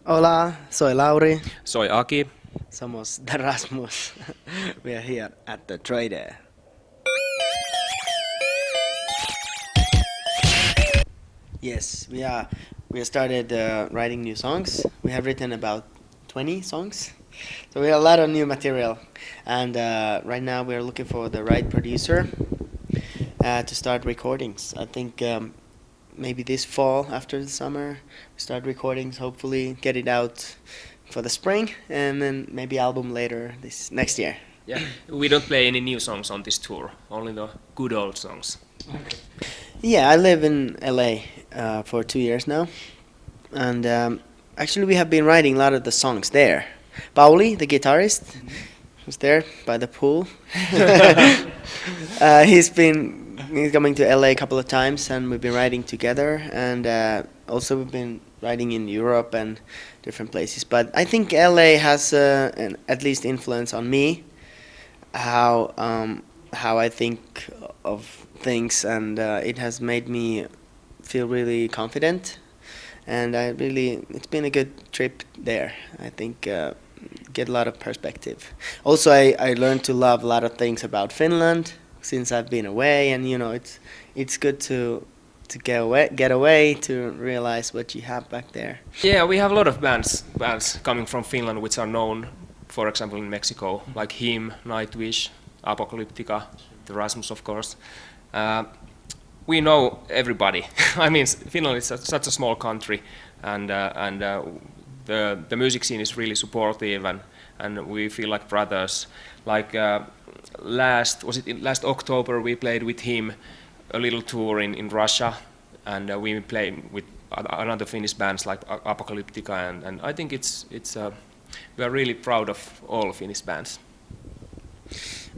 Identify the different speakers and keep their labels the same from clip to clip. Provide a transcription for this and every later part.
Speaker 1: Hola, soy Lauri.
Speaker 2: Soy Aki.
Speaker 1: Somos The Rasmus. We are here at the trader. Yes, we are. We have started writing new songs. We have written about 20 songs. So we have a lot of new material. And right now we are looking for the right producer to start recordings. I think maybe this fall after the summer we start recordings, hopefully get it out for the spring, and then maybe album later this next year.
Speaker 2: Yeah, we don't play any new songs on this tour, only the good old songs.
Speaker 1: Yeah, I live in LA for 2 years now, and actually we have been writing a lot of the songs there. Pauli, the guitarist, who's there by the pool, he's coming to LA a couple of times, and we've been writing together, and also we've been writing in Europe and different places. But I think LA has at least influence on me, how I think of things, and it has made me feel really confident, and it's been a good trip there. I think get a lot of perspective. Also, I learned to love a lot of things about Finland since I've been away, and it's good to get away to realize what you have back there.
Speaker 2: Yeah, we have a lot of bands coming from Finland which are known, for example, in Mexico, like Him, Nightwish, Apocalyptica, The Rasmus, of course. We know everybody. I mean, Finland is such a small country, and the music scene is really supportive, and we feel like brothers. Like last October we played with him a little tour in Russia, and we played with another Finnish bands like Apocalyptica, and I think we are really proud of all Finnish bands.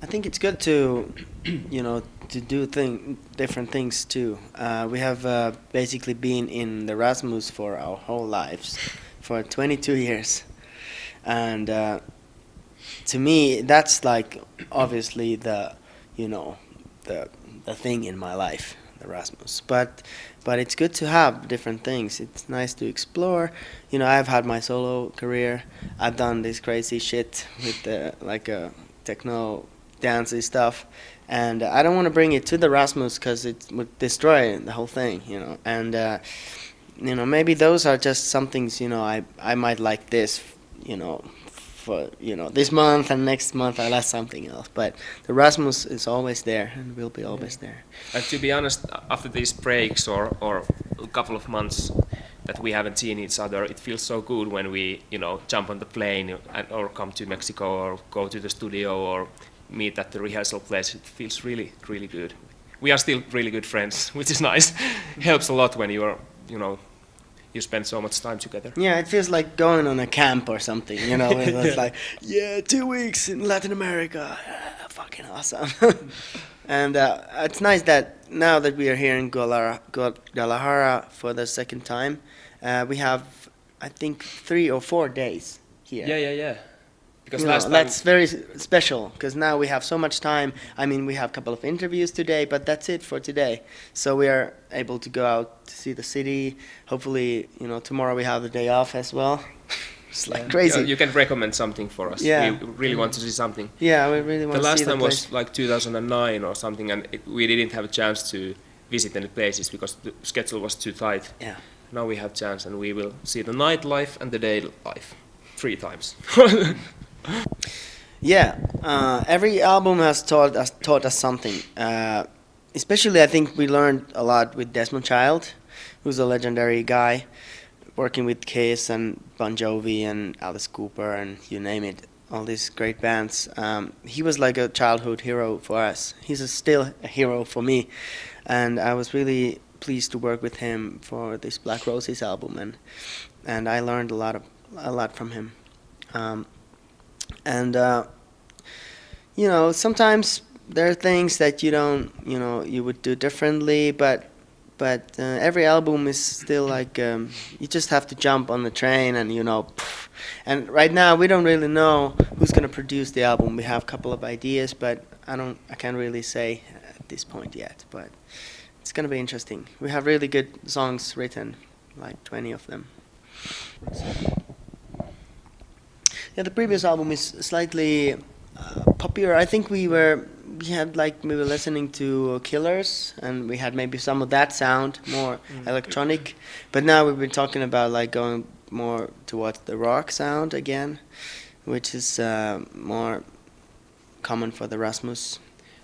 Speaker 1: I think it's good to to do different things too. We have basically been in the Rasmus for our whole lives, for 22 years, and to me that's like obviously the thing in my life, the Rasmus. But it's good to have different things. It's nice to explore. I've had my solo career. I've done this crazy shit with techno dancey stuff, and I don't want to bring it to the Rasmus because it would destroy the whole thing. And maybe those are just some things I might like this. For this month, and next month I like something else, but the Rasmus is always there and will be always there.
Speaker 2: And to be honest, after these breaks or a couple of months that we haven't seen each other, it feels so good when we jump on the plane or come to Mexico or go to the studio or meet at the rehearsal place. It feels really, really good. We are still really good friends, which is nice. Helps a lot when you are you spend so much time together.
Speaker 1: Yeah, it feels like going on a camp or something, It's like, 2 weeks in Latin America, fucking awesome. And it's nice that now that we are here in Guadalajara for the second time, we have, I think, 3 or 4 days here.
Speaker 2: Yeah. Because
Speaker 1: that's very special, because now we have so much time. I mean, we have a couple of interviews today, but that's it for today. So we are able to go out to see the city. Hopefully, tomorrow we have the day off as well. It's like crazy.
Speaker 2: You can recommend something for us.
Speaker 1: Yeah.
Speaker 2: We really want to see something.
Speaker 1: Yeah, we really want to see
Speaker 2: the last time
Speaker 1: the place.
Speaker 2: was like 2009 or something, and we didn't have a chance to visit any places because the schedule was too tight.
Speaker 1: Yeah.
Speaker 2: Now we have chance, and we will see the nightlife and the day life 3 times.
Speaker 1: Yeah, every album has taught us something. Especially, I think we learned a lot with Desmond Child, who's a legendary guy, working with Kiss and Bon Jovi and Alice Cooper and you name it, all these great bands. He was like a childhood hero for us. He's still a hero for me, and I was really pleased to work with him for this Black Roses album, and I learned a lot from him. And sometimes there are things that you would do differently, but every album is still like you just have to jump on the train and and right now we don't really know who's going to produce the album. We have a couple of ideas, but I can't really say at this point yet, but it's going to be interesting. We have really good songs written, like 20 of them. Yeah, the previous album is slightly poppier. I think we were listening to Killers, and we had maybe some of that sound, more electronic. But now we've been talking about like going more towards the rock sound again, which is more common for the Rasmus.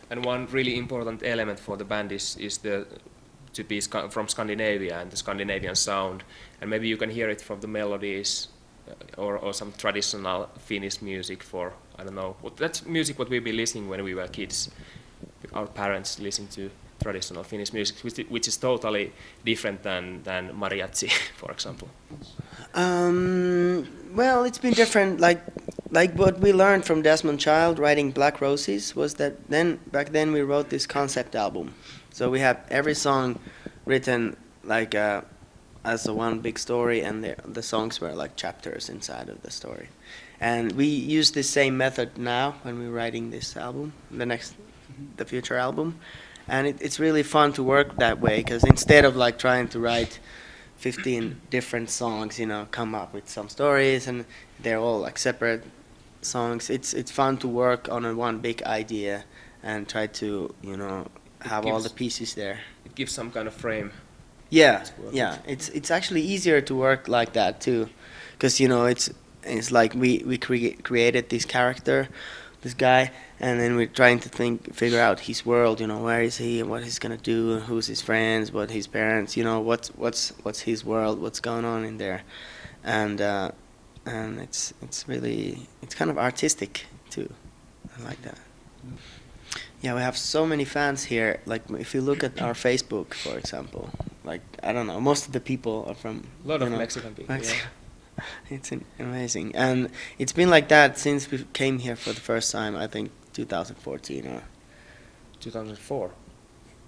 Speaker 2: And one really important element for the band is to be from Scandinavia and the Scandinavian sound. And maybe you can hear it from the melodies or some traditional Finnish music for, I don't know, that's music what we've been listening when we were kids. Our parents listened to traditional Finnish music, which is totally different than mariachi, for example.
Speaker 1: Well, it's been different. Like what we learned from Desmond Child writing Black Roses was that back then we wrote this concept album. So we had every song written like as a one big story, and the songs were like chapters inside of the story. And we use the same method now when we're writing this album, the future album. And it's really fun to work that way, because instead of like trying to write 15 different songs, come up with some stories, and they're all like separate songs. It's fun to work on one big idea and try to have all the pieces there.
Speaker 2: It gives some kind of frame.
Speaker 1: Yeah. It's actually easier to work like that too, because it's like we created this character, this guy, and then we're trying to figure out his world. Where is he, and what he's gonna do, who's his friends, what his parents. What's his world, what's going on in there, and it's kind of artistic too. I like that. Yeah, we have so many fans here. Like if you look at our Facebook, for example, like I don't know, most of the people are from
Speaker 2: a lot of Mexican people.
Speaker 1: Mexico. Yeah. It's amazing, and it's been like that since we came here for the first time. I think 2014 or
Speaker 2: 2004.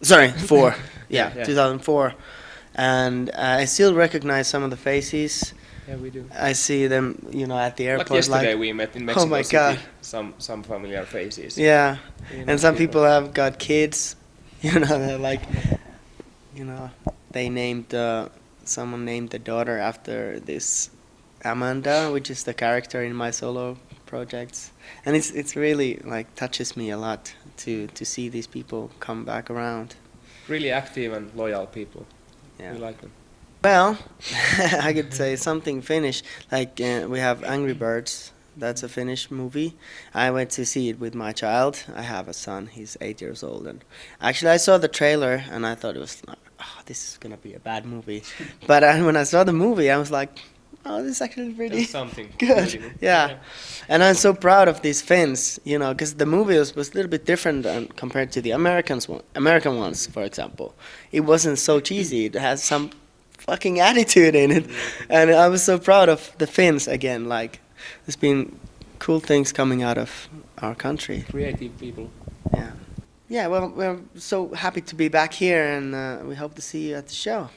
Speaker 1: Sorry, 4. Yeah,
Speaker 2: 2004.
Speaker 1: 2004, and I still recognize some of the faces.
Speaker 2: Yeah, we do.
Speaker 1: I see them, at the airport.
Speaker 2: Like yesterday, we met in Mexico
Speaker 1: oh my
Speaker 2: City.
Speaker 1: God.
Speaker 2: Some familiar faces.
Speaker 1: Yeah, and some people have got kids. They're like, they named someone named the daughter after this Amanda, which is the character in my solo projects, and it's really like touches me a lot to see these people come back around.
Speaker 2: Really active and loyal people.
Speaker 1: Yeah.
Speaker 2: We like them.
Speaker 1: Well, I could say something Finnish. Like we have Angry Birds. That's a Finnish movie. I went to see it with my child. I have a son. He's 8 years old. And actually, I saw the trailer and I thought it was like, this is gonna be a bad movie. But when I saw the movie, I was like, oh, this is actually pretty
Speaker 2: something
Speaker 1: good.
Speaker 2: Really.
Speaker 1: Yeah. And I'm so proud of these Finns, because the movie was a little bit different compared to the American ones, for example. It wasn't so cheesy. It has some fucking attitude in it, and I was so proud of the Finns again. Like, there's been cool things coming out of our country.
Speaker 2: Creative people.
Speaker 1: Yeah. Well, we're so happy to be back here, and we hope to see you at the show.